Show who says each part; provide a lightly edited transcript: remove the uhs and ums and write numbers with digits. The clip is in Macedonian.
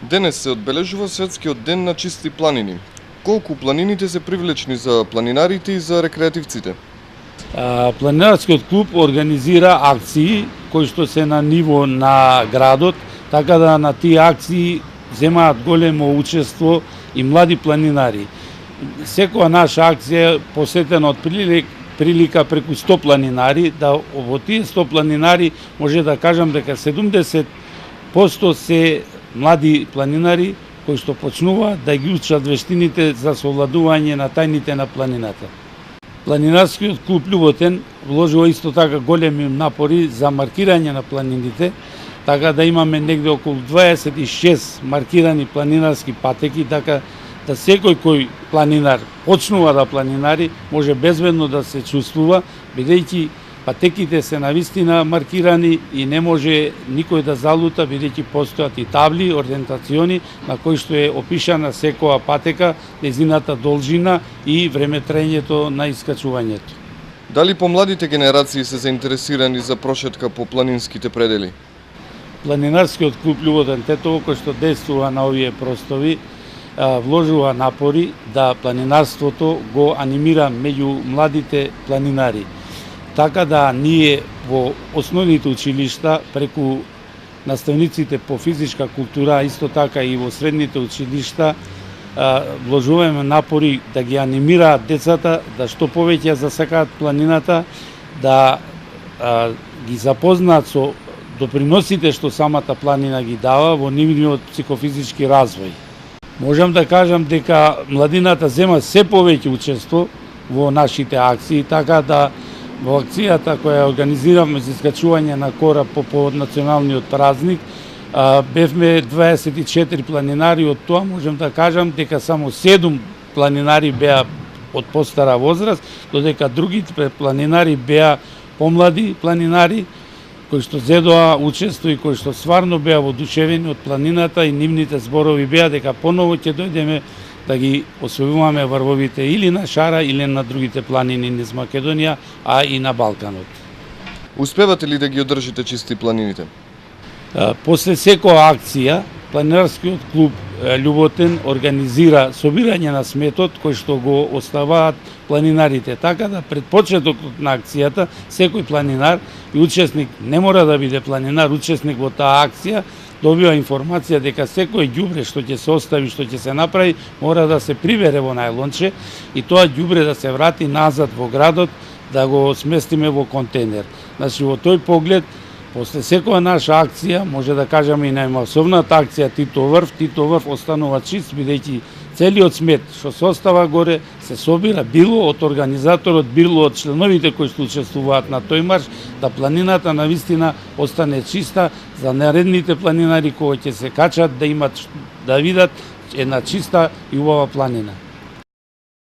Speaker 1: Денес се одбележува Светскиот ден на чисти планини. Колку планините се привлечни за планинарите и за рекреативците?
Speaker 2: Планинарскиот клуб организира акции кои што се на ниво на градот, така да на тие акции земаат големо учество и млади планинари. Секоја наша акција е посетена од прилика преку 100 планинари, да во тие 100 планинари може да кажам дека 70% се млади планинари кои што почнуваат да ги учат вештините за совладување на тајните на планината. Планинарскиот клуб Љуботен вложува исто така големи напори за маркирање на планините, така да имаме негде околу 26 маркирани планинарски патеки, така да секој кој планинар почнува да планинари може безбедно да се чувствува, бидејќи патеките се навистина маркирани и не може никој да залута, бидејќи постојат и табли, ориентациони, на кои што е опишана секоја патека, нејзината должина и времетраењето на искачувањето.
Speaker 1: Дали помладите генерации се заинтересирани за прошетка по планинските предели?
Speaker 2: Планинарскиот клуб Љуботен Тетово, кој што действува на овие простови, вложува напори да планинарството го анимира меѓу младите планинари. Така да ние во основните училишта преку наставниците по физичка култура, исто така и во средните училишта, вложуваме напори да ги анимираат децата, да што повеќе засакаат планината, да ги запознаат со доприносите што самата планина ги дава во нивниот психофизички развој. Можам да кажам дека младината зема се повеќе учество во нашите акции, така да во акцијата која организиравме за искачување на кораб по повод националниот празник, бевме 24 планинари, од тоа можем да кажам дека само 7 планинари беа од постара возраст, додека другите планинари беа помлади планинари, кои што зедоа учество и кои што стварно беа воодушевени од планината и нивните зборови беа дека поново ќе дојдеме да ги освојуваме врвовите или на Шара или на другите планини низ Македонија, а и на Балканот.
Speaker 1: Успевате ли да ги одржите чисти планините?
Speaker 2: После секоја акција, Планинарскиот клуб Љуботен организира собирање на сметот кој што го оставаат планинарите. Така да пред почетокот на акцијата секој планинар и учесник не мора да биде планинар, учесник во таа акција добива информација дека секој ѓубре што ќе се остави, што ќе се направи, мора да се прибере во најлонче и тоа ѓубре да се врати назад во градот, да го сместиме во контейнер. Значи во тој поглед, после секоја наша акција, може да кажеме и најмасовната акција Тито врв останува чист, бидејќи целиот смет што се остава горе се собира било од организаторот, било од членовите кои што учествуваат на тој марш, да планината навистина остане чиста за наредните планинари кои ќе се качат да имат да видат една чиста и убава планина.